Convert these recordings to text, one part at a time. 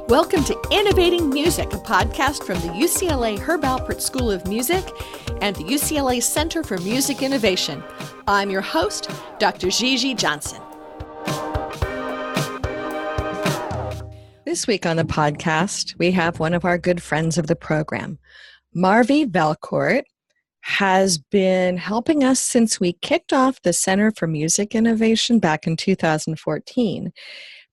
Welcome to Innovating Music, a podcast from the UCLA Herb Alpert School of Music and the UCLA Center for Music Innovation. I'm your host, Dr. Gigi Johnson. This week on the podcast, we have one of our good friends of the program. Marivi Valcourt has been helping us since we kicked off the Center for Music Innovation back in 2014.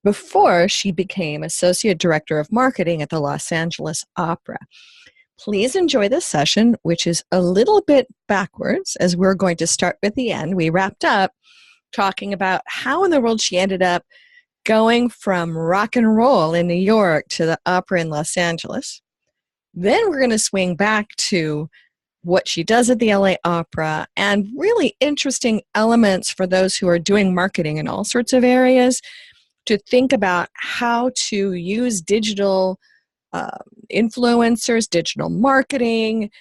Before she became Associate Director of Marketing at the Los Angeles Opera. Please enjoy this session, which is a little bit backwards, as we're going to start with the end. We wrapped up talking about how in the world she ended up going from rock and roll in New York to the opera in Los Angeles. Then we're going to swing back to what she does at the LA Opera and really interesting elements for those who are doing marketing in all sorts of areas, to think about how to use digital influencers, digital marketing,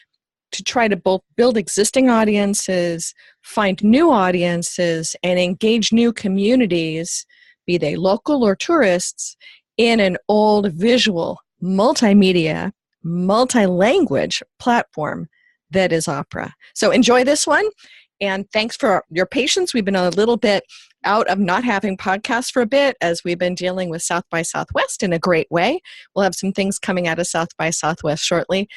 to try to both build existing audiences, find new audiences, and engage new communities, be they local or tourists, in an old visual, multimedia, multi-language platform that is opera. So enjoy this one, and thanks for your patience. We've been a little bit out of not having podcasts for a bit as we've been dealing with South by Southwest in a great way. We'll have some things coming out of South by Southwest shortly.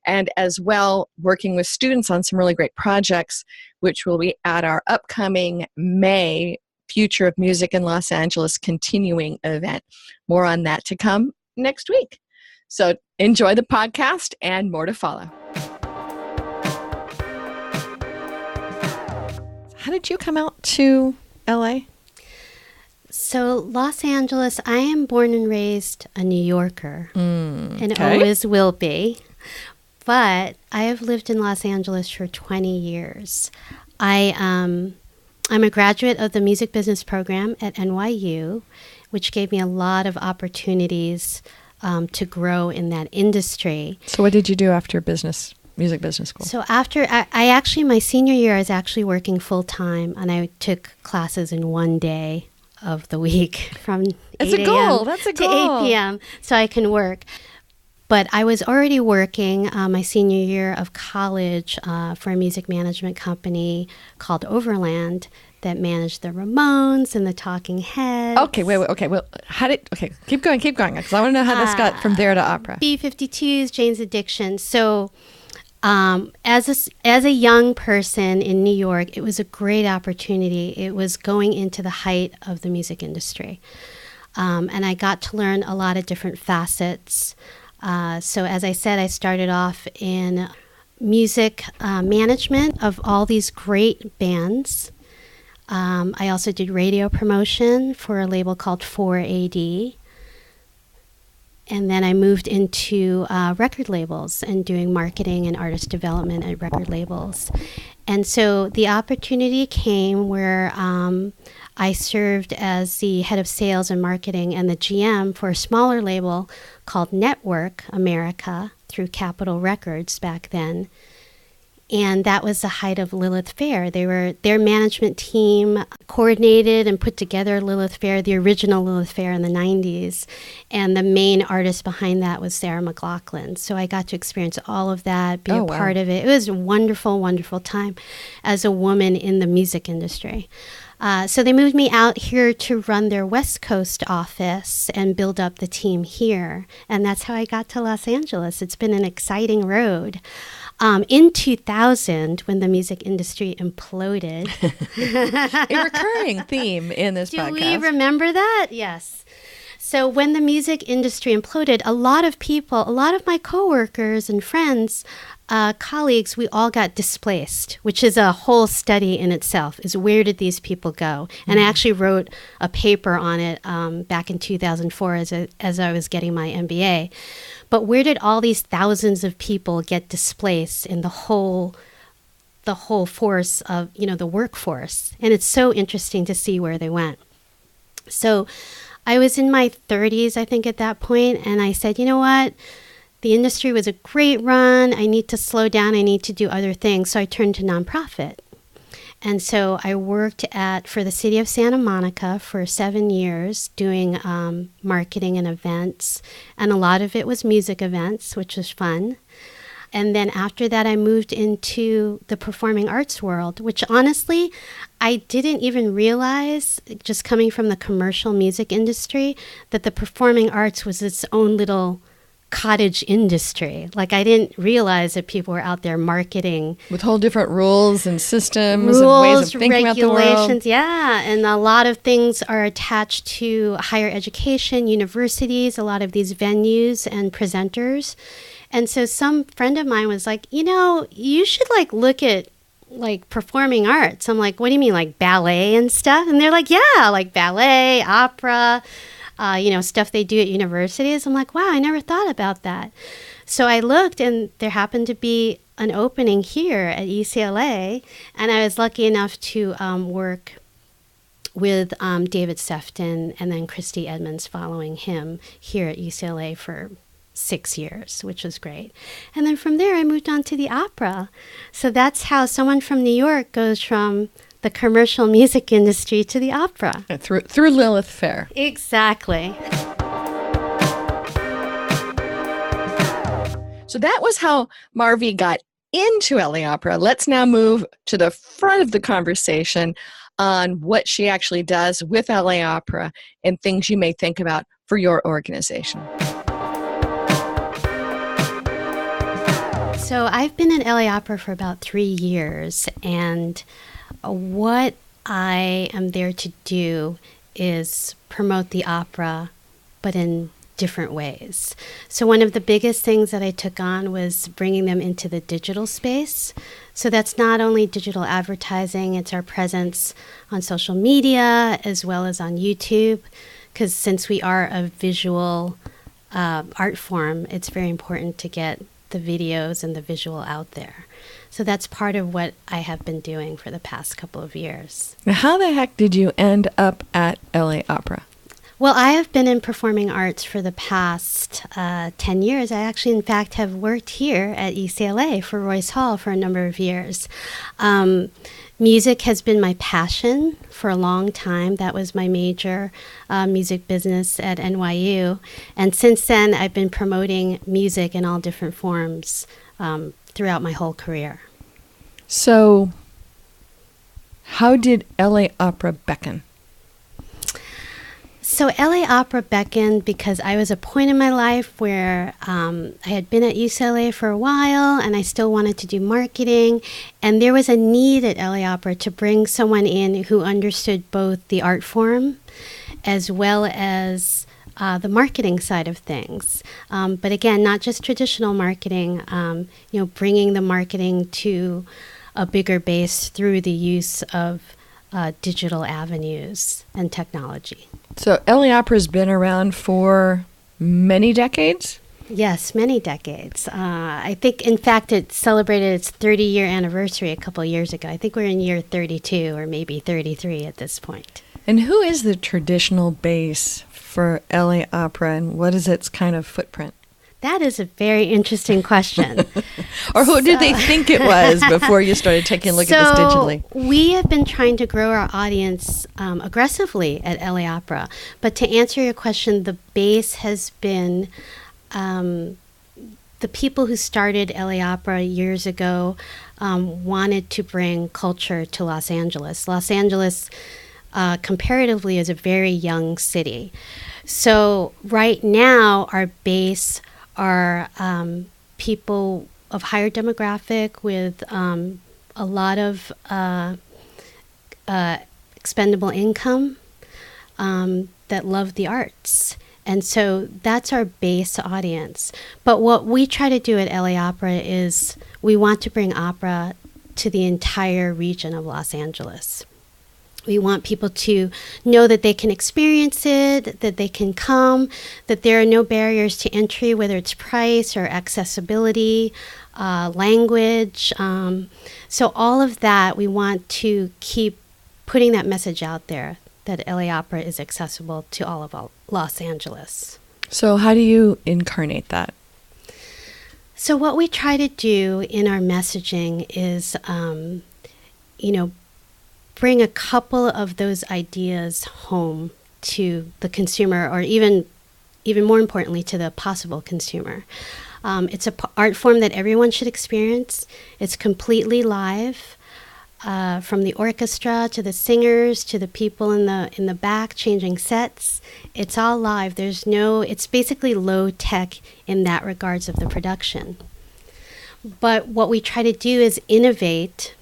And as well, working with students on some really great projects, which will be at our upcoming May Future of Music in Los Angeles continuing event. More on that to come next week. So enjoy the podcast and more to follow. How did you come out to LA? So Los Angeles, I am born and raised a New Yorker, and always will be. But I have lived in Los Angeles for 20 years. I'm a graduate of the music business program at NYU, which gave me a lot of opportunities to grow in that industry. So what did you do after music business school? So after, I actually, my senior year, I was actually working full time, and I took classes in one day of the week from 8 a.m. That's a to goal. 8 p.m. so I can work. But I was already working my senior year of college for a music management company called Overland that managed the Ramones and the Talking Heads. Okay, wait. Okay, well, keep going, because I want to know how this got from there to opera. B-52s, Jane's Addiction. So as a young person in New York, it was a great opportunity. It was going into the height of the music industry. And I got to learn a lot of different facets. So as I said, I started off in music management of all these great bands. I also did radio promotion for a label called 4AD. And then I moved into record labels and doing marketing and artist development at record labels. And so the opportunity came where I served as the head of sales and marketing and the GM for a smaller label called Nettwerk America through Capitol Records back then. And that was the height of Lilith Fair. Their management team coordinated and put together Lilith Fair, the original Lilith Fair in the 90s. And the main artist behind that was Sarah McLachlan. So I got to experience all of that, be a part of it. It was a wonderful, wonderful time as a woman in the music industry. So they moved me out here to run their West Coast office and build up the team here. And that's how I got to Los Angeles. It's been an exciting road. In 2000, when the music industry imploded. A recurring theme in this podcast. Do we remember that? Yes. So when the music industry imploded, a lot of my coworkers and friends, colleagues, we all got displaced, which is a whole study in itself, is where did these people go? And I actually wrote a paper on it back in 2004 as I was getting my MBA. But where did all these thousands of people get displaced in the whole force of, the workforce? And it's so interesting to see where they went. So I was in my 30s, I think, at that point, and I said, you know what? The industry was a great run. I need to slow down. I need to do other things. So I turned to nonprofit. And so I worked for the city of Santa Monica for 7 years doing marketing and events. And a lot of it was music events, which was fun. And then after that, I moved into the performing arts world, which honestly, I didn't even realize, just coming from the commercial music industry, that the performing arts was its own little cottage industry. Like, I didn't realize that people were out there marketing. With whole different rules and systems and ways of thinking about the world. Regulations, yeah. And a lot of things are attached to higher education, universities, a lot of these venues and presenters. And so some friend of mine was like, you should look at performing arts. I'm like, what do you mean, like ballet and stuff? And they're like, yeah, like ballet, opera, stuff they do at universities. I'm like, wow, I never thought about that. So I looked, and there happened to be an opening here at UCLA, and I was lucky enough to work with David Sefton and then Christy Edmonds following him here at UCLA for 6 years, which was great. And then from there, I moved on to the opera. So that's how someone from New York goes from the commercial music industry to the opera. Through Lilith Fair. Exactly. So that was how Marivi got into LA Opera. Let's now move to the front of the conversation on what she actually does with LA Opera and things you may think about for your organization. So I've been at LA Opera for about 3 years, and what I am there to do is promote the opera, but in different ways. So one of the biggest things that I took on was bringing them into the digital space. So that's not only digital advertising, it's our presence on social media as well as on YouTube, because since we are a visual art form, it's very important to get the videos and the visual out there. So that's part of what I have been doing for the past couple of years. Now, how the heck did you end up at LA Opera? Well, I have been in performing arts for the past 10 years. I actually, in fact, have worked here at UCLA for Royce Hall for a number of years. Music has been my passion for a long time. That was my major music business at NYU. And since then, I've been promoting music in all different forms throughout my whole career. So, how did LA Opera beckon? So LA Opera beckoned because I was at a point in my life where I had been at UCLA for a while and I still wanted to do marketing. And there was a need at LA Opera to bring someone in who understood both the art form as well as the marketing side of things. But again, not just traditional marketing, bringing the marketing to a bigger base through the use of digital avenues and technology. So LA Opera's been around for many decades? Yes, many decades. I think, in fact, it celebrated its 30-year anniversary a couple of years ago. I think we're in year 32 or maybe 33 at this point. And who is the traditional base for LA Opera, and what is its kind of footprint? That is a very interesting question. Or who did they think it was before you started taking a look at this digitally? We have been trying to grow our audience aggressively at LA Opera. But to answer your question, the base has been the people who started LA Opera years ago wanted to bring culture to Los Angeles. Los Angeles, comparatively, is a very young city. So right now, our base are people of higher demographic with a lot of expendable income that love the arts. And so that's our base audience. But what we try to do at LA Opera is we want to bring opera to the entire region of Los Angeles. We want people to know that they can experience it, that they can come, that there are no barriers to entry, whether it's price or accessibility, language. So all of that, we want to keep putting that message out there, that LA Opera is accessible to all of Los Angeles. So how do you incarnate that? So what we try to do in our messaging is, bring a couple of those ideas home to the consumer, or even more importantly, to the possible consumer. It's an art form that everyone should experience. It's completely live, from the orchestra to the singers to the people in the back changing sets. It's all live. It's basically low tech in that regards of the production. But what we try to do is innovate,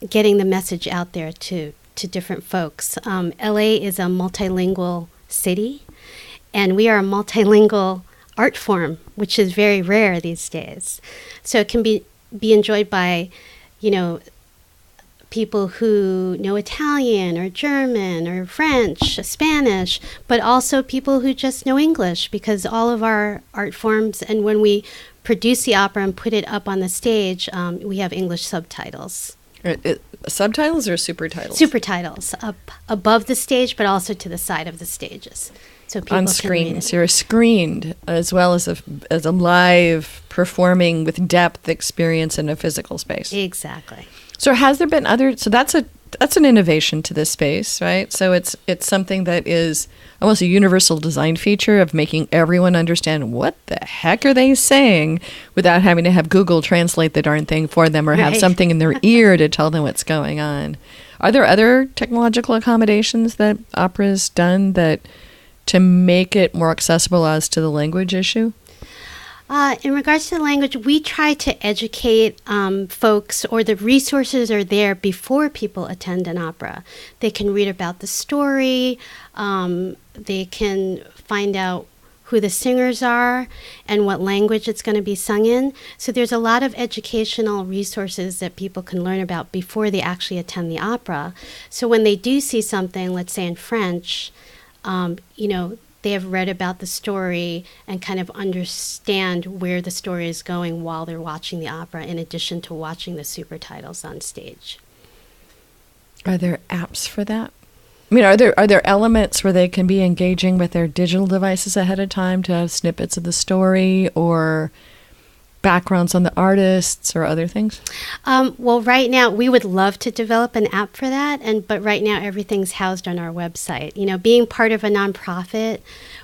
getting the message out there to different folks. LA is a multilingual city, and we are a multilingual art form, which is very rare these days. So it can be enjoyed by, people who know Italian or German or French, Spanish, but also people who just know English, because all of our art forms, and when we produce the opera and put it up on the stage, we have English subtitles. Subtitles or super titles? Super titles, up above the stage, but also to the side of the stages. So people on screens. You're screened as well as a live performing with depth experience in a physical space. Exactly. So has there been other? So that's an innovation to this space, right? So it's something that is almost a universal design feature of making everyone understand what the heck are they saying without having to have Google translate the darn thing for them, or have something in their ear to tell them what's going on. Are there other technological accommodations that opera's done to make it more accessible as to the language issue? In regards to the language, we try to educate folks, or the resources are there before people attend an opera. They can read about the story, they can find out who the singers are and what language it's going to be sung in. So there's a lot of educational resources that people can learn about before they actually attend the opera. So when they do see something, let's say in French, they have read about the story and kind of understand where the story is going while they're watching the opera, in addition to watching the super titles on stage. Are there apps for that? I mean, are there elements where they can be engaging with their digital devices ahead of time to have snippets of the story, or backgrounds on the artists, or other things? Well, right now we would love to develop an app for that, but right now everything's housed on our website. Being part of a nonprofit,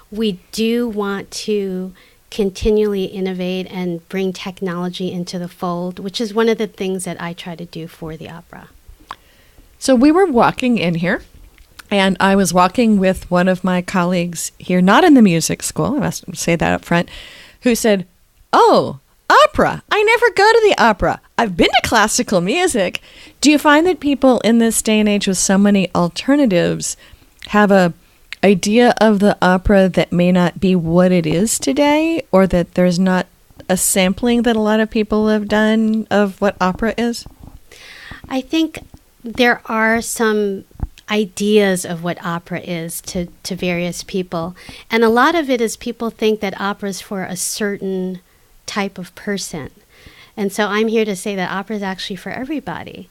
we do want to continually innovate and bring technology into the fold, which is one of the things that I try to do for the opera. So we were walking in here, and I was walking with one of my colleagues here, not in the music school, I must say that up front, who said, "Oh, opera. I never go to the opera. I've been to classical music." Do you find that people in this day and age with so many alternatives have a idea of the opera that may not be what it is today, or that there's not a sampling that a lot of people have done of what opera is? I think there are some ideas of what opera is to various people. And a lot of it is people think that opera is for a certain type of person. And so I'm here to say that opera is actually for everybody.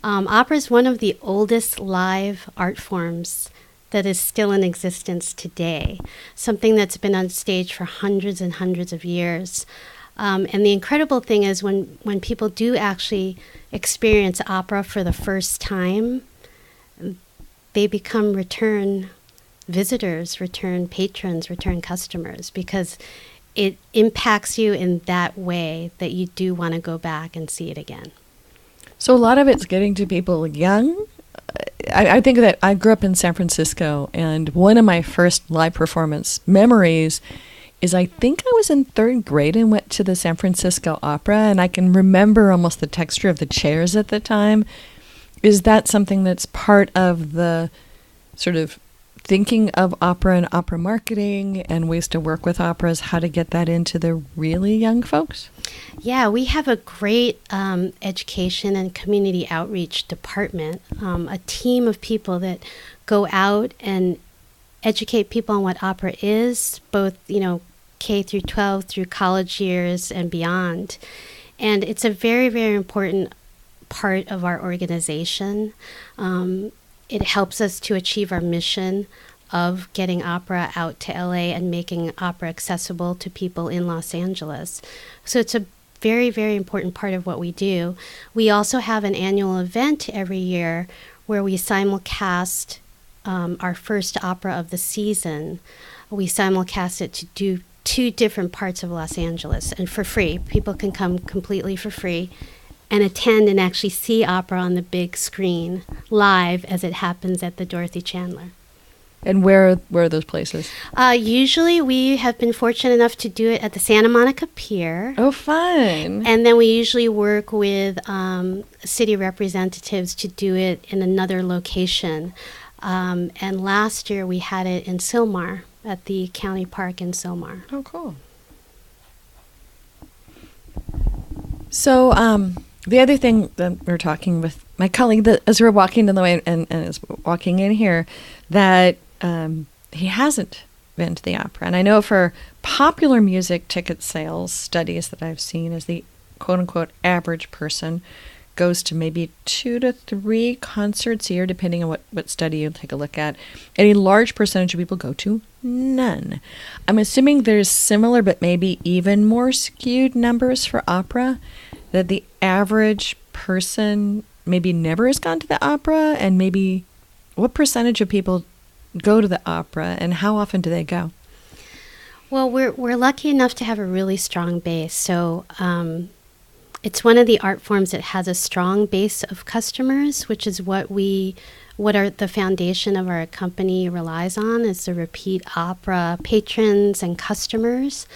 Opera is one of the oldest live art forms that is still in existence today, something that's been on stage for hundreds and hundreds of years. And the incredible thing is when people do actually experience opera for the first time, they become return visitors, return patrons, return customers, because it impacts you in that way that you do want to go back and see it again. So a lot of it's getting to people young. I think that I grew up in San Francisco, and one of my first live performance memories is I think I was in third grade and went to the San Francisco Opera, and I can remember almost the texture of the chairs at the time. Is that something that's part of the sort of thinking of opera and opera marketing and ways to work with operas, how to get that into the really young folks? Yeah, we have a great education and community outreach department, a team of people that go out and educate people on what opera is, both, K through 12 through college years and beyond. And it's a very, very important part of our organization. It helps us to achieve our mission of getting opera out to LA and making opera accessible to people in Los Angeles. So it's a very, very important part of what we do. We also have an annual event every year where we simulcast our first opera of the season. We simulcast it to do 2 different parts of Los Angeles, and for free. People can come completely for free and attend and actually see opera on the big screen live as it happens at the Dorothy Chandler. And where are those places? Usually we have been fortunate enough to do it at the Santa Monica Pier. Oh, fun. And then we usually work with city representatives to do it in another location. And last year we had it in Sylmar, at the county park in Sylmar. Oh, cool. So the other thing that we're talking with my colleague, that as we're walking in the way and is walking in here, that he hasn't been to the opera. And I know for popular music ticket sales studies that I've seen, is the quote-unquote average person goes to maybe 2 to 3 concerts a year, depending on what study you take a look at. And a large percentage of people go to none. I'm assuming there's similar but maybe even more skewed numbers for opera, that the average person maybe never has gone to the opera, and maybe what percentage of people go to the opera, and how often do they go? Well, we're lucky enough to have a really strong base. So it's one of the art forms that has a strong base of customers, which is what the foundation of our company relies on, is the repeat opera patrons and customers.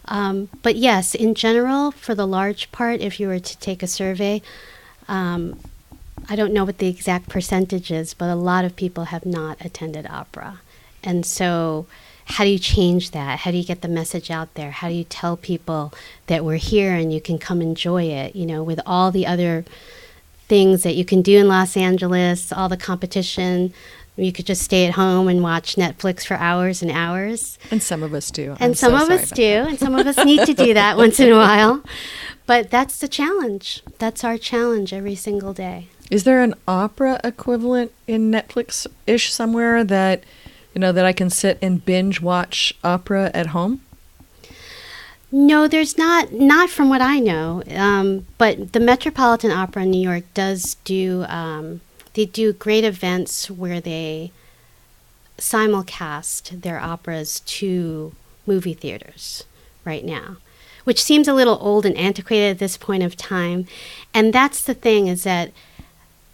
But yes, in general, for the large part, if you were to take a survey, I don't know what the exact percentage is, but a lot of people have not attended opera. And so how do you change that? How do you get the message out there? How do you tell people that we're here and you can come enjoy it, with all the other things that you can do in Los Angeles, all the competition? You could just stay at home and watch Netflix for hours and hours. And some of us do. And some of us do. And some of us need to do that once in a while. But that's the challenge. That's our challenge every single day. Is there an opera equivalent in Netflix-ish somewhere that, that I can sit and binge watch opera at home? No, there's not from what I know. But the Metropolitan Opera in New York does do, they do great events where they simulcast their operas to movie theaters right now, which seems a little old and antiquated at this point of time. And that's the thing, is that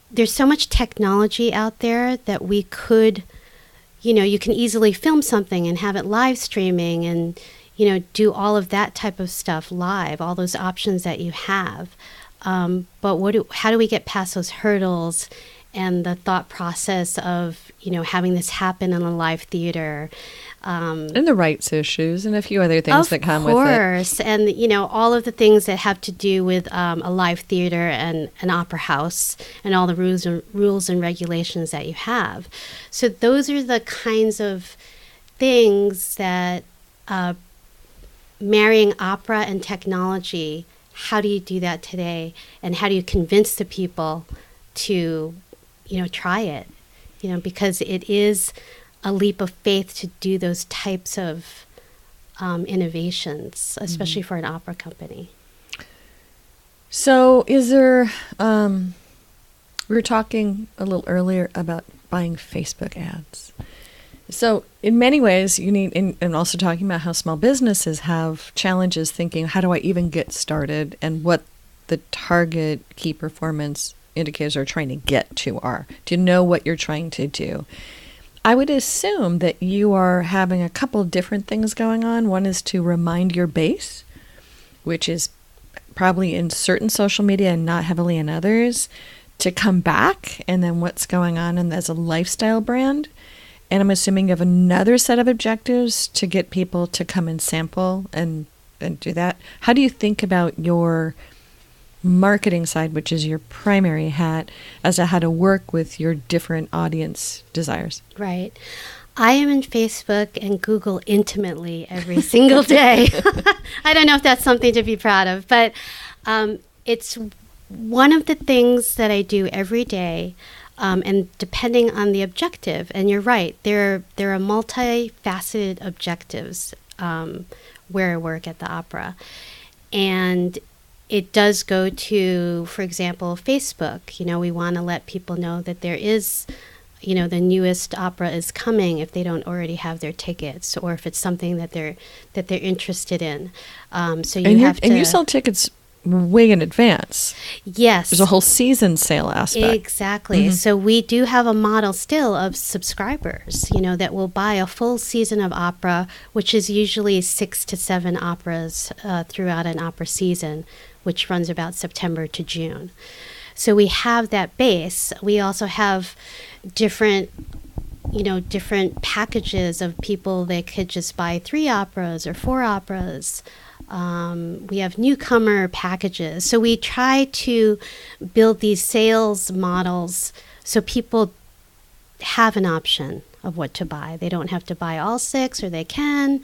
there's so much technology out there that we could, you can easily film something and have it live streaming and, do all of that type of stuff live, all those options that you have. But how do we get past those hurdles and the thought process of, having this happen in a live theater? And the rights issues and a few other things that come with it. Of course. And, all of the things that have to do with a live theater and an opera house and all the rules and regulations that you have. So those are the kinds of things that marrying opera and technology, how do you do that today? And how do you convince the people to, try it? Because it is a leap of faith to do those types of innovations, especially for an opera company. So is there, we were talking a little earlier about buying Facebook ads. So in many ways, you need, and also talking about how small businesses have challenges thinking, how do I even get started, and what the target key performance indicators are trying to get to are, to know what you're trying to do. I would assume that you are having a couple of different things going on. One is to remind your base, which is probably in certain social media and not heavily in others, to come back, and then what's going on and as a lifestyle brand. And I'm assuming you have another set of objectives to get people to come and sample and do that. How do you think about your marketing side, which is your primary hat, as to how to work with your different audience desires? Right. I am in Facebook and Google intimately every single day. I don't know if that's something to be proud of, but it's one of the things that I do every day. And depending on the objective, and you're right, there are multifaceted objectives where I work at the opera. And it does go to, for example, Facebook. We want to let people know that there is, the newest opera is coming if they don't already have their tickets, or if it's something that they're interested in. So you sell tickets way in advance. Yes. There's a whole season sale aspect. Exactly. Mm-hmm. So we do have a model still of subscribers, that will buy a full season of opera, which is usually 6 to 7 operas throughout an opera season, which runs about September to June. So we have that base. We also have different packages of people that could just buy 3 operas or 4 operas. We have newcomer packages. So we try to build these sales models so people have an option of what to buy. They don't have to buy all 6, or they can.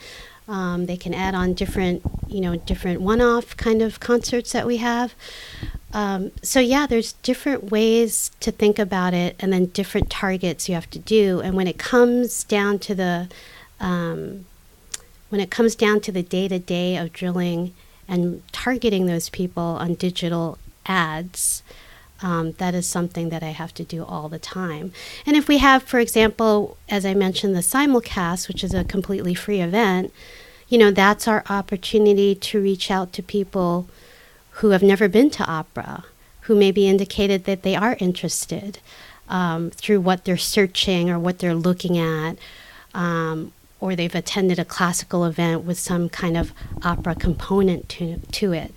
They can add on different one-off kind of concerts that we have. There's different ways to think about it, and then different targets you have to do. And when it comes down to the day-to-day of drilling and targeting those people on digital ads, that is something that I have to do all the time. And if we have, for example, as I mentioned, the simulcast, which is a completely free event, that's our opportunity to reach out to people who have never been to opera, who maybe indicated that they are interested through what they're searching or what they're looking at, or they've attended a classical event with some kind of opera component to it.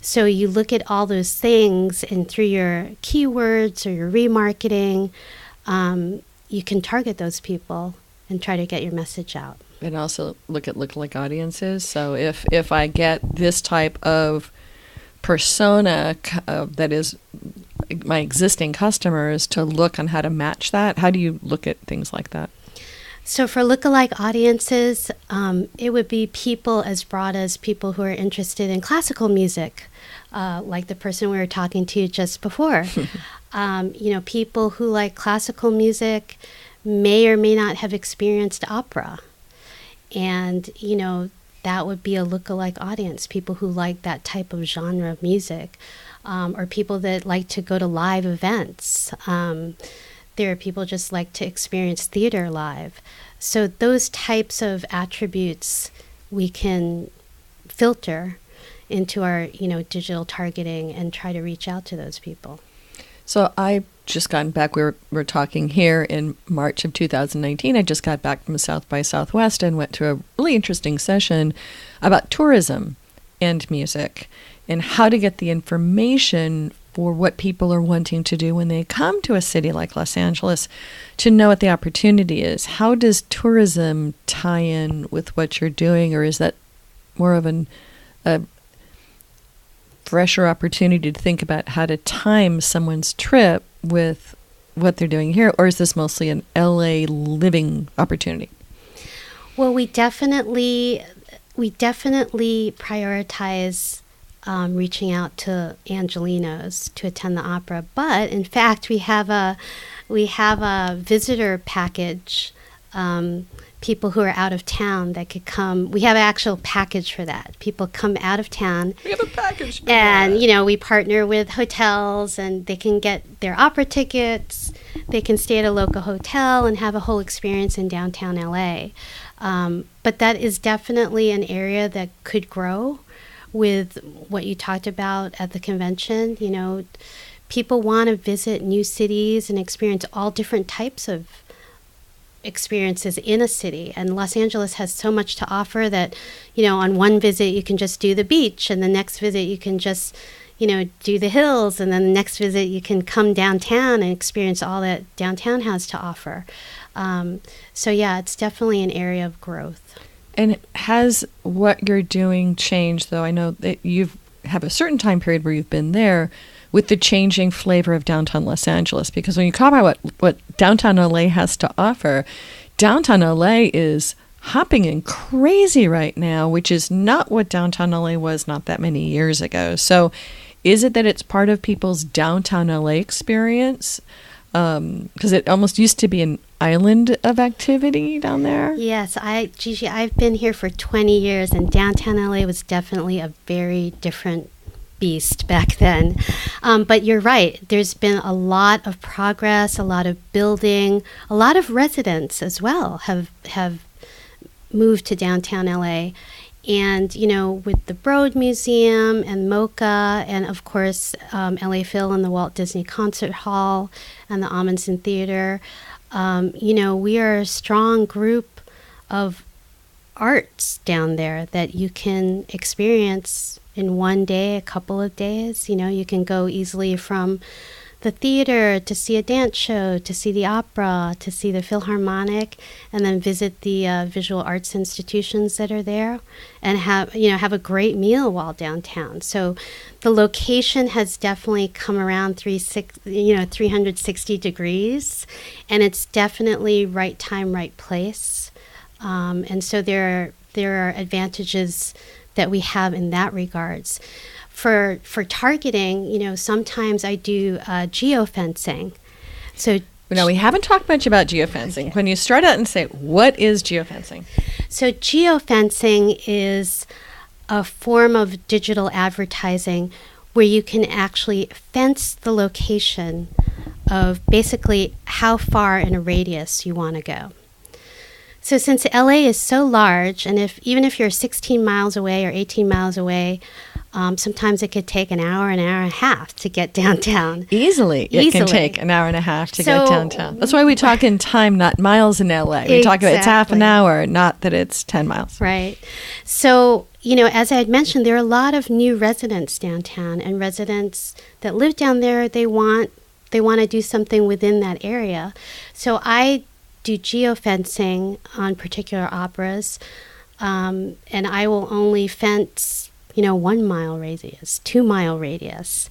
So you look at all those things, and through your keywords or your remarketing, you can target those people and try to get your message out. And also look at lookalike audiences. So if I get this type of persona that is my existing customers, to look on how to match that, how do you look at things like that? So for lookalike audiences, it would be people as broad as people who are interested in classical music, like the person we were talking to just before. People who like classical music may or may not have experienced opera. And, that would be a lookalike audience, people who like that type of genre of music, or people that like to go to live events. There are people just like to experience theater live. So those types of attributes we can filter into our, digital targeting and try to reach out to those people. So I just gotten back. We're talking here in March of 2019. I just got back from South by Southwest and went to a really interesting session about tourism and music and how to get the information for what people are wanting to do when they come to a city like Los Angeles, to know what the opportunity is. How does tourism tie in with what you're doing, or is that more of a fresher opportunity to think about how to time someone's trip with what they're doing here, or is this mostly an LA living opportunity? Well, we definitely prioritize reaching out to Angelinos to attend the opera, but in fact we have a visitor package. People who are out of town that could come. We have an actual package for that. People come out of town. We have a package for and, that. We partner with hotels, and they can get their opera tickets. They can stay at a local hotel and have a whole experience in downtown LA. But that is definitely an area that could grow with what you talked about at the convention. People want to visit new cities and experience all different types of experiences in a city, and Los Angeles has so much to offer that on one visit you can just do the beach, and the next visit you can just do the hills, and then the next visit you can come downtown and experience all that downtown has to offer. It's definitely an area of growth. And has what you're doing changed, though? I know that you have a certain time period where you've been there, with the changing flavor of downtown Los Angeles. Because when you talk about what downtown LA has to offer, downtown LA is hopping and crazy right now, which is not what downtown LA was not that many years ago. So is it that it's part of people's downtown LA experience? Because it almost used to be an island of activity down there. Yes, Gigi, I've been here for 20 years, and downtown LA was definitely a very different beast back then. But you're right. There's been a lot of progress, a lot of building, a lot of residents as well have moved to downtown LA. And, with the Broad Museum and MoCA and, of course, LA Phil and the Walt Disney Concert Hall and the Amundsen Theater, we are a strong group of arts down there that you can experience in one day, a couple of days. You can go easily from the theater to see a dance show, to see the opera, to see the Philharmonic, and then visit the visual arts institutions that are there and have a great meal while downtown. So the location has definitely come around 360 degrees, and it's definitely right time, right place. And so there are advantages that we have in that regards. For targeting, sometimes I do geofencing. So no, we haven't talked much about geofencing. Okay. When you start out and say, what is geofencing? So geofencing is a form of digital advertising where you can actually fence the location of basically how far in a radius you want to go. So since LA is so large, and even if you're 16 miles away or 18 miles away, sometimes it could take an hour and a half to get downtown. Easily. It can take an hour and a half to get downtown. That's why we talk in time, not miles in LA. We talk about it's half an hour, not that it's 10 miles. Right. So, as I had mentioned, there are a lot of new residents downtown, and residents that live down there, they want to do something within that area. So I do geofencing on particular operas, and I will only fence 1 mile radius, 2 mile radius,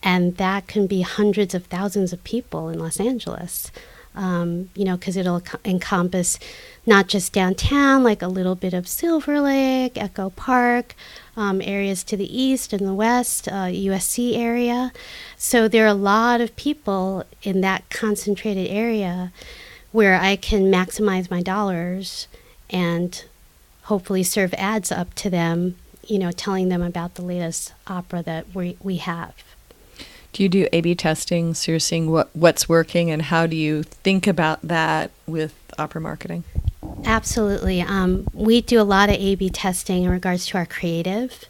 and that can be hundreds of thousands of people in Los Angeles, because it'll encompass not just downtown, like a little bit of Silver Lake, Echo Park, areas to the east and the west, USC area. So there are a lot of people in that concentrated area where I can maximize my dollars and hopefully serve ads up to them, telling them about the latest opera that we have. Do you do A/B testing? So you're seeing what's working, and how do you think about that with opera marketing? Absolutely. We do a lot of A/B testing in regards to our creative.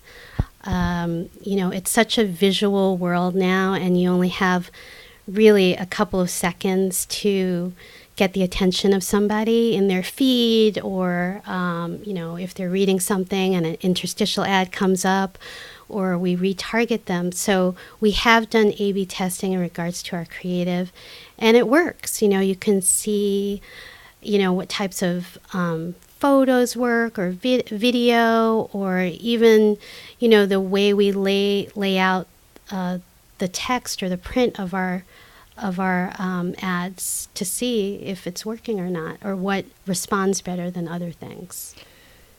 It's such a visual world now, and you only have really a couple of seconds to get the attention of somebody in their feed, or if they're reading something and an interstitial ad comes up, or we retarget them. So we have done A/B testing in regards to our creative, and it works. You can see what types of photos work, or video, or even the way we lay out the text or the print of our ads to see if it's working or not, or what responds better than other things.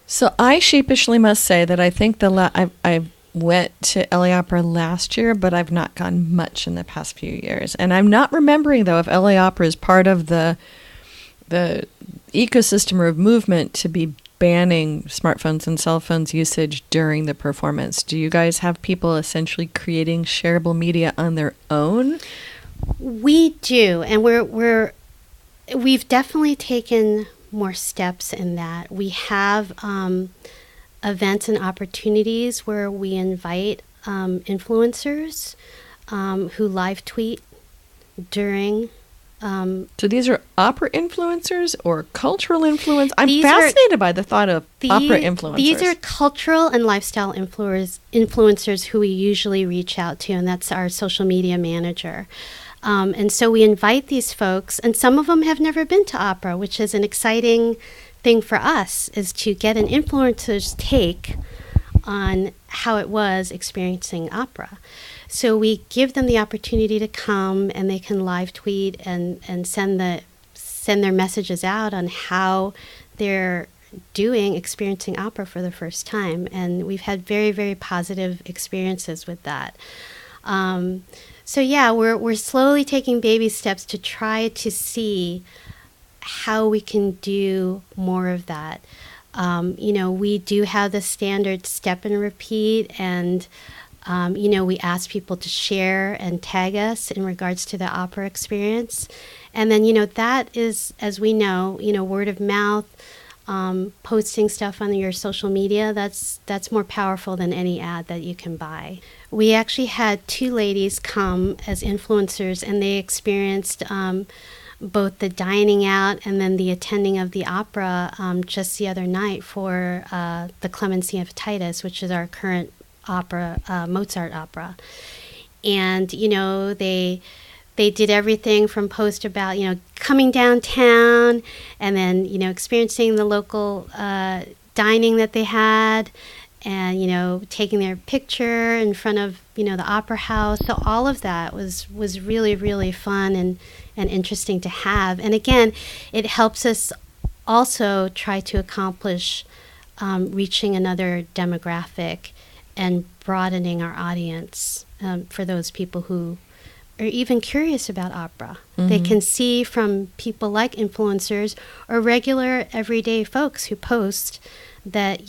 So I sheepishly must say that I think I went to LA Opera last year, but I've not gone much in the past few years. And I'm not remembering, though, if LA Opera is part of the ecosystem or movement to be banning smartphones and cell phones usage during the performance. Do you guys have people essentially creating shareable media on their own? We do, and we've definitely taken more steps in that. We have events and opportunities where we invite influencers who live tweet during. So these are opera influencers or cultural influencers? I'm fascinated by the thought of opera influencers. These are cultural and lifestyle influencers who we usually reach out to, and that's our social media manager. And so we invite these folks, and some of them have never been to opera, which is an exciting thing for us, is to get an influencer's take on how it was experiencing opera. So we give them the opportunity to come, and they can live tweet and send their messages out on how they're experiencing opera for the first time. And we've had very, very positive experiences with that. So yeah, we're slowly taking baby steps to try to see how we can do more of that. We do have the standard step and repeat, and We ask people to share and tag us in regards to the opera experience. And then, that is, as we know, word of mouth, posting stuff on your social media, that's more powerful than any ad that you can buy. We actually had 2 ladies come as influencers, and they experienced both the dining out and then the attending of the opera just the other night for the Clemency of Titus, which is our current opera, Mozart opera. And, they did everything from post about, coming downtown and then, experiencing the local dining that they had and, taking their picture in front of, the opera house. So all of that was really, really fun and interesting to have. And again, it helps us also try to accomplish reaching another demographic and broadening our audience for those people who are even curious about opera. Mm-hmm. They can see from people like influencers or regular everyday folks who post that,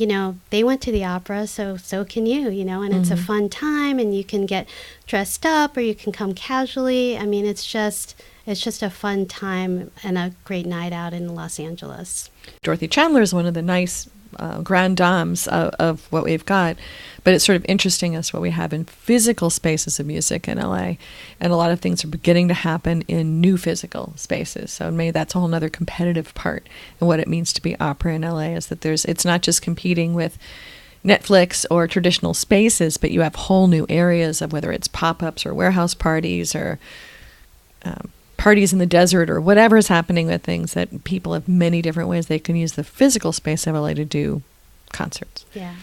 they went to the opera, so can you, and mm-hmm. It's a fun time and you can get dressed up or you can come casually. I mean, it's just a fun time and a great night out in Los Angeles. Dorothy Chandler is one of the nice grand dames of what we've got, but it's sort of interesting as what we have in physical spaces of music in LA, and a lot of things are beginning to happen in new physical spaces. So maybe that's a whole other competitive part in what it means to be opera in LA, is that it's not just competing with Netflix or traditional spaces, but you have whole new areas of whether it's pop-ups or warehouse parties or parties in the desert or whatever is happening with things, that people have many different ways they can use the physical space of LA to do concerts. Yeah.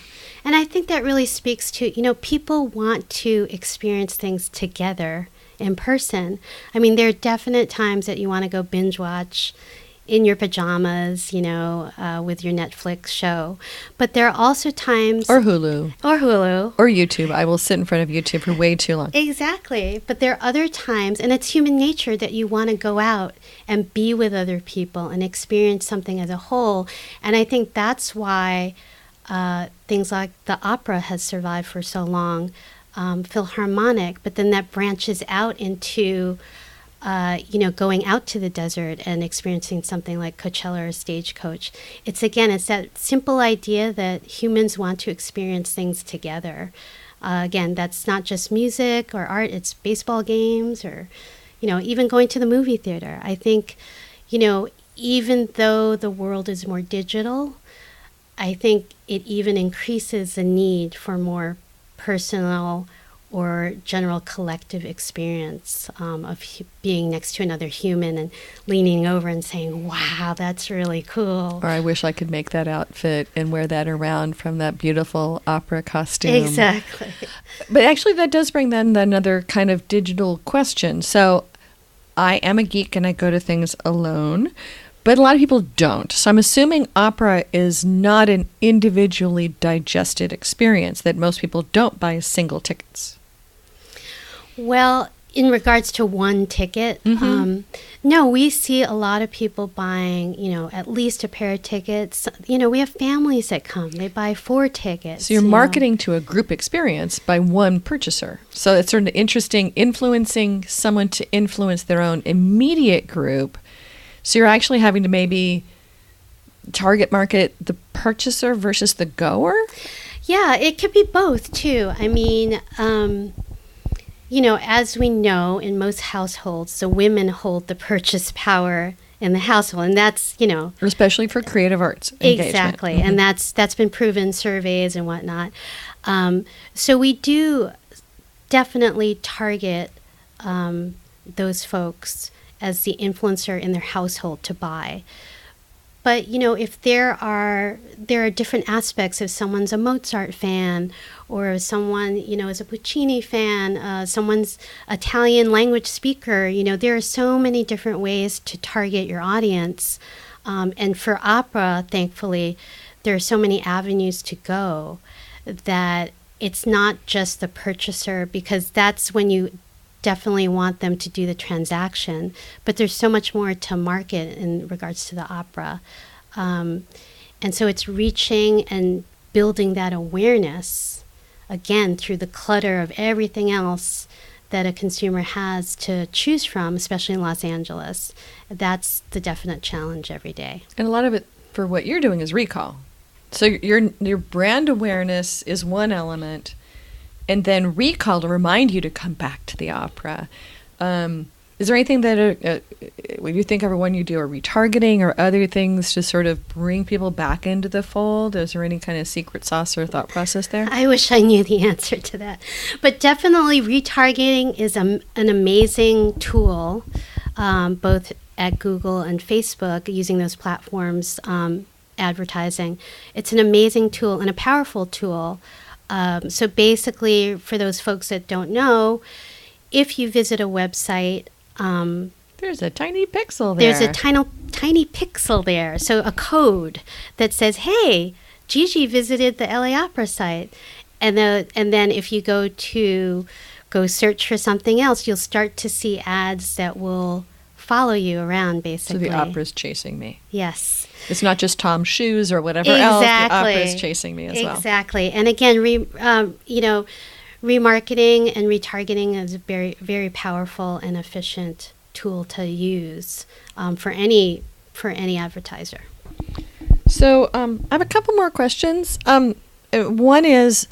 And I think that really speaks to, people want to experience things together in person. I mean, there are definite times that you want to go binge watch in your pajamas, with your Netflix show. But there are also times... Or Hulu. Or YouTube. I will sit in front of YouTube for way too long. Exactly. But there are other times, and it's human nature, that you want to go out and be with other people and experience something as a whole. And I think that's why things like the opera has survived for so long, Philharmonic, but then that branches out into... going out to the desert and experiencing something like Coachella or Stagecoach. It's that simple idea that humans want to experience things together. Again, that's not just music or art, it's baseball games or, even going to the movie theater. I think, even though the world is more digital, I think it even increases the need for more personal or general collective experience of being next to another human and leaning over and saying, wow, that's really cool. Or I wish I could make that outfit and wear that around from that beautiful opera costume. Exactly. But actually that does bring then another kind of digital question. So I am a geek and I go to things alone, but a lot of people don't. So I'm assuming opera is not an individually digested experience, that most people don't buy single tickets. Well, in regards to one ticket, mm-hmm. No, we see a lot of people buying, at least a pair of tickets. We have families that come. They buy 4 tickets. So you're marketing to a group experience by one purchaser. So it's sort of interesting, influencing someone to influence their own immediate group. So you're actually having to maybe target market the purchaser versus the goer? Yeah, it could be both, too. I mean... as we know, in most households, the women hold the purchase power in the household, and that's, especially for creative arts engagement. Exactly, Mm-hmm. And that's been proven in surveys and whatnot. So we do definitely target those folks as the influencer in their household to buy. But, if there are different aspects, if someone's a Mozart fan or someone, is a Puccini fan, someone's Italian language speaker, there are so many different ways to target your audience. And for opera, thankfully, there are so many avenues to go that it's not just the purchaser, because that's when you definitely want them to do the transaction, but there's so much more to market in regards to the opera. And so it's reaching and building that awareness again, through the clutter of everything else that a consumer has to choose from, especially in Los Angeles. That's the definite challenge every day. And a lot of it for what you're doing is recall. So your brand awareness is one element, and then recall to remind you to come back to the opera. Is there anything that when you think of when you do a retargeting or other things to sort of bring people back into the fold? Is there any kind of secret sauce or thought process there? I wish I knew the answer to that. But definitely retargeting is an amazing tool, both at Google and Facebook, using those platforms, advertising. It's an amazing tool and a powerful tool. So basically, for those folks that don't know, if you visit a website, there's a tiny pixel there. There's a tiny pixel there. So a code that says, hey, Gigi visited the LA Opera site. And then if you go search for something else, you'll start to see ads that will follow you around, basically. So the opera's chasing me. Yes. It's not just Tom's shoes or whatever else. The opera's chasing me as well. Exactly. And again, remarketing and retargeting is a very, very powerful and efficient tool to use for any advertiser. So I have a couple more questions. One is,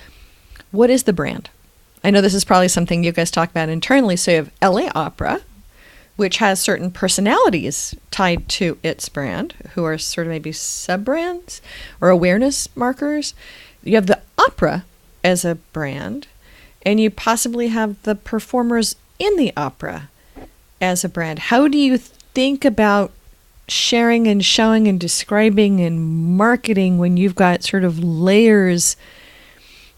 what is the brand? I know this is probably something you guys talk about internally. So you have LA Opera, which has certain personalities tied to its brand, who are sort of maybe sub-brands or awareness markers. You have the opera as a brand, and you possibly have the performers in the opera as a brand. How do you think about sharing and showing and describing and marketing when you've got sort of layers,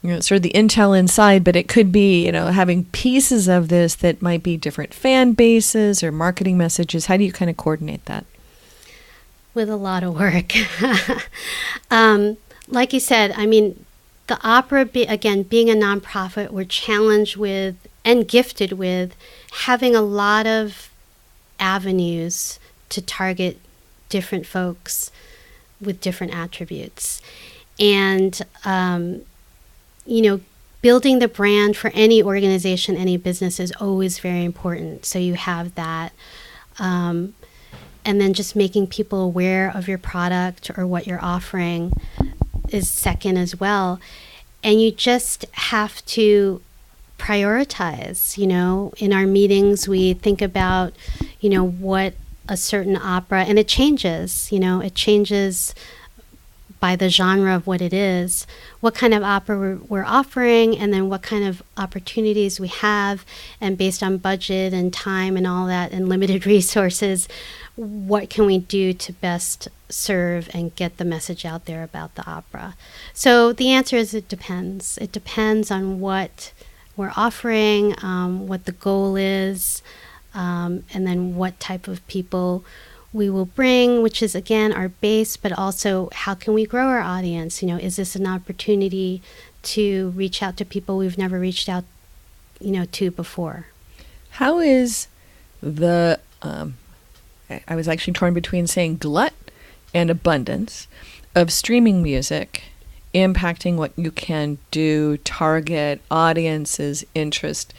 sort of the intel inside, but it could be, having pieces of this that might be different fan bases or marketing messages? How do you kind of coordinate that? With a lot of work. Like you said, the opera, being a nonprofit, we're challenged with and gifted with having a lot of avenues to target different folks with different attributes. And, building the brand for any organization, any business is always very important. So you have that. And then just making people aware of your product or what you're offering is second as well. And you just have to prioritize. In our meetings, we think about, what a certain opera, and it changes, it changes by the genre of what it is, what kind of opera we're offering, and then what kind of opportunities we have, and based on budget and time and all that and limited resources, what can we do to best serve and get the message out there about the opera? So the answer is it depends. It depends on what we're offering, what the goal is, and then what type of people we will bring, which is, again, our base, but also how can we grow our audience? Is this an opportunity to reach out to people we've never reached out, to before? How is the, I was actually torn between saying glut and abundance of streaming music impacting what you can do, target audiences, interest?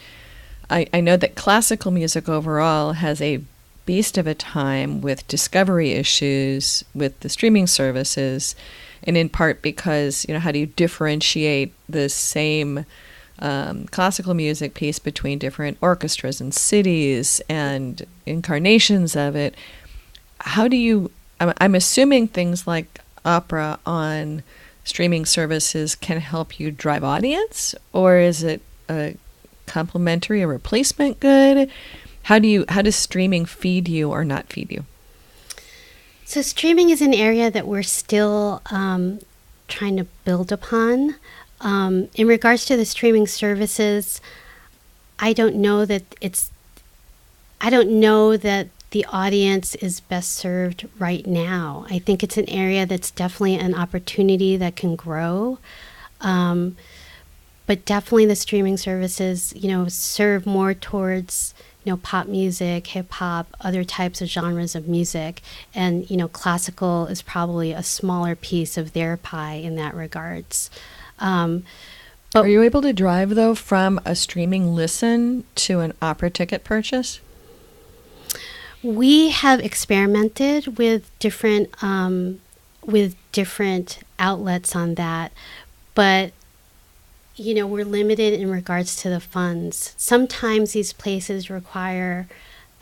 I know that classical music overall has a beast of a time with discovery issues with the streaming services, and in part because, how do you differentiate the same classical music piece between different orchestras and cities and incarnations of it? How do you, I'm assuming things like opera on streaming services can help you drive audience, or is it a complementary, a replacement good? How does streaming feed you or not feed you? So streaming is an area that we're still trying to build upon. In regards to the streaming services, I don't know that the audience is best served right now. I think it's an area that's definitely an opportunity that can grow. But definitely the streaming services, serve more towards pop music, hip hop, other types of genres of music. And, classical is probably a smaller piece of their pie in that regards. But Are you able to drive, though, from a streaming listen to an opera ticket purchase? We have experimented with different outlets on that, but we're limited in regards to the funds. Sometimes these places require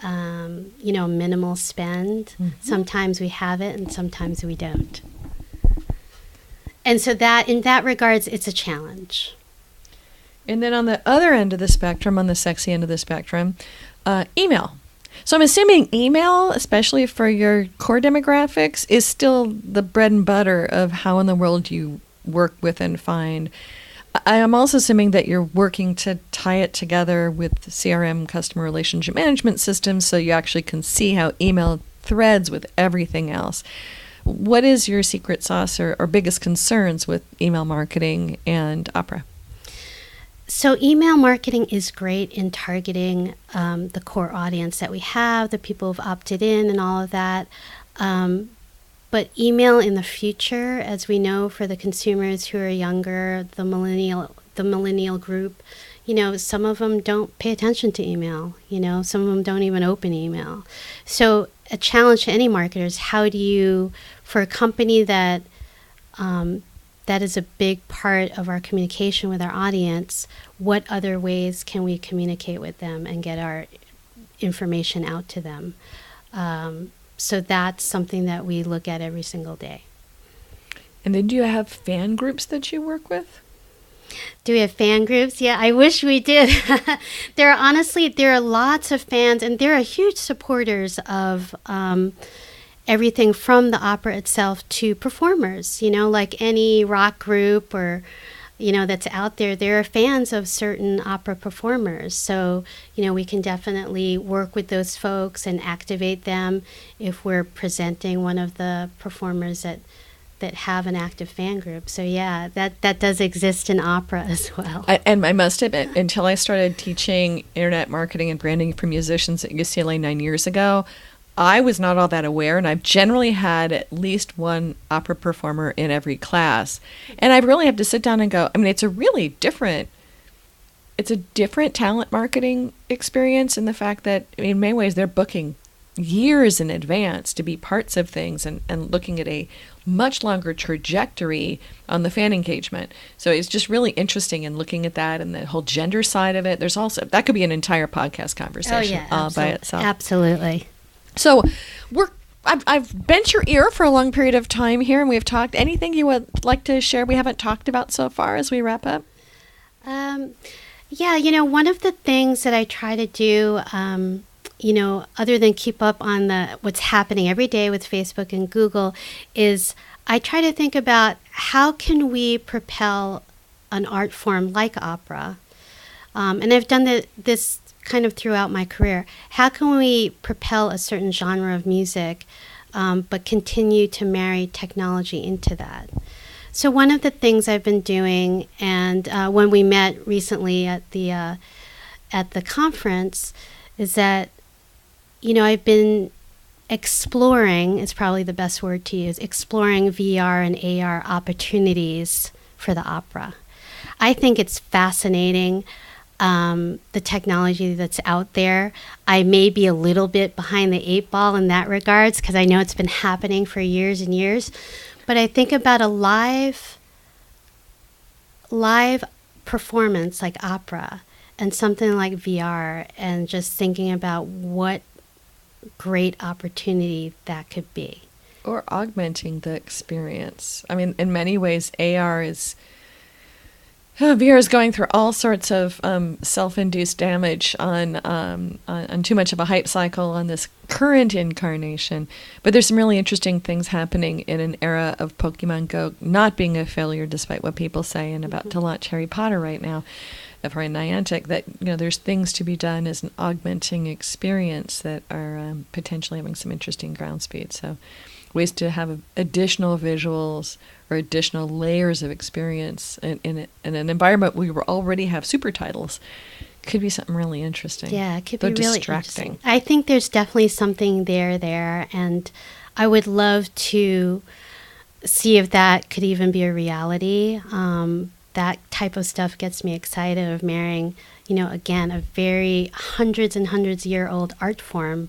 minimal spend. Mm-hmm. Sometimes we have it, and sometimes we don't. And so that, in that regards, it's a challenge. And then on the other end of the spectrum, on the sexy end of the spectrum, email. So I'm assuming email, especially for your core demographics, is still the bread and butter of how in the world you work with and find. I am also assuming that you're working to tie it together with CRM, customer relationship management systems, so you actually can see how email threads with everything else. What is your secret sauce or biggest concerns with email marketing and opera? So email marketing is great in targeting the core audience that we have, the people who've opted in and all of that. But email in the future, as we know, for the consumers who are younger, the millennial group, some of them don't pay attention to email. Some of them don't even open email. So a challenge to any marketer is how do you, for a company that is a big part of our communication with our audience, what other ways can we communicate with them and get our information out to them? So that's something that we look at every single day. And then do you have fan groups that you work with? Do we have fan groups? Yeah, I wish we did. There are lots of fans, and there are huge supporters of everything from the opera itself to performers. Like any rock group or that's out there are fans of certain opera performers. So, we can definitely work with those folks and activate them if we're presenting one of the performers that have an active fan group. So, yeah, that does exist in opera as well. And I must admit, until I started teaching internet marketing and branding for musicians at UCLA 9 years ago, I was not all that aware, and I've generally had at least one opera performer in every class. And I really have to sit down and go, it's a different talent marketing experience in the fact that, in many ways, they're booking years in advance to be parts of things and looking at a much longer trajectory on the fan engagement. So it's just really interesting in looking at that and the whole gender side of it. There's also, that could be an entire podcast conversation by itself. Absolutely. So I've bent your ear for a long period of time here, and we've talked. Anything you would like to share we haven't talked about so far as we wrap up? One of the things that I try to do, other than keep up on what's happening every day with Facebook and Google, is I try to think about how can we propel an art form like opera. And I've done this kind of throughout my career. How can we propel a certain genre of music, but continue to marry technology into that? So one of the things I've been doing, and when we met recently at the conference, is that I've been exploring, is probably the best word to use, exploring VR and AR opportunities for the opera. I think it's fascinating. The technology that's out there. I may be a little bit behind the 8 ball in that regards because I know it's been happening for years and years. But I think about a live performance like opera and something like VR, and just thinking about what great opportunity that could be. Or augmenting the experience. In many ways, VR is going through all sorts of self-induced damage on too much of a hype cycle on this current incarnation. But there's some really interesting things happening in an era of Pokemon Go not being a failure, despite what people say, and about to launch Harry Potter right now for Niantic. That there's things to be done as an augmenting experience that are potentially having some interesting ground speed. So ways to have additional visuals or additional layers of experience in an environment where we already have super titles could be something really interesting. Yeah, it could be really distracting. Interesting. I think there's definitely something there, and I would love to see if that could even be a reality. that type of stuff gets me excited of marrying, again, a very hundreds and hundreds year old art form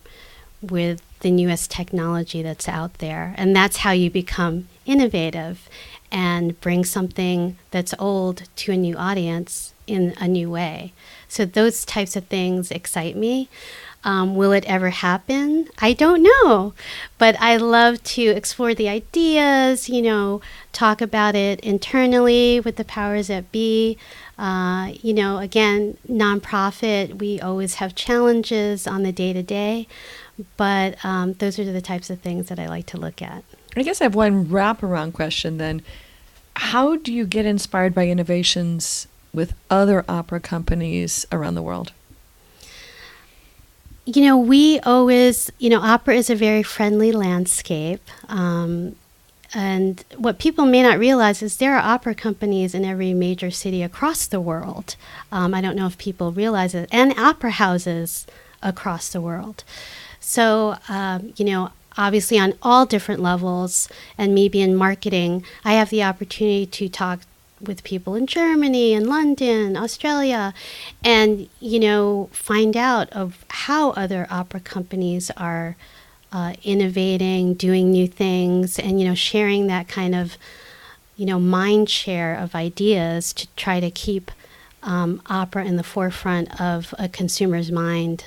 with the newest technology that's out there. And that's how you become innovative and bring something that's old to a new audience in a new way. So those types of things excite me. Will it ever happen? I don't know, but I love to explore the ideas, talk about it internally with the powers that be. Again, nonprofit, we always have challenges on the day-to-day, but those are the types of things that I like to look at. I guess I have one wraparound question then. How do you get inspired by innovations with other opera companies around the world? We always, opera is a very friendly landscape. And what people may not realize is there are opera companies in every major city across the world. I don't know if people realize it, and opera houses across the world. So, obviously on all different levels, and maybe in marketing, I have the opportunity to talk with people in Germany and London, Australia, and, find out of how other opera companies are innovating, doing new things, and, sharing that kind of, mind share of ideas to try to keep opera in the forefront of a consumer's mind,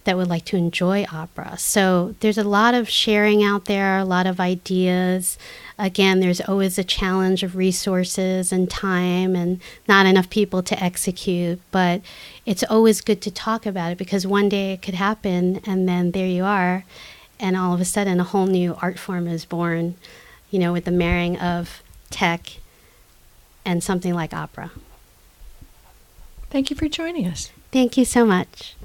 that would like to enjoy opera. So there's a lot of sharing out there, a lot of ideas. Again, there's always a challenge of resources and time and not enough people to execute, but it's always good to talk about it because one day it could happen and then there you are, and all of a sudden a whole new art form is born, with the marrying of tech and something like opera. Thank you for joining us. Thank you so much.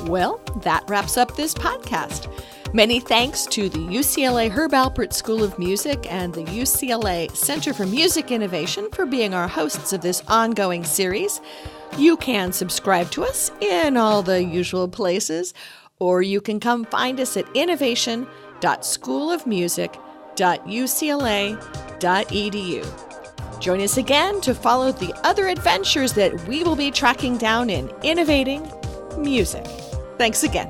Well, that wraps up this podcast. Many thanks to the UCLA Herb Alpert School of Music and the UCLA Center for Music Innovation for being our hosts of this ongoing series. You can subscribe to us in all the usual places, or you can come find us at innovation.schoolofmusic.ucla.edu. Join us again to follow the other adventures that we will be tracking down in innovating music. Thanks again.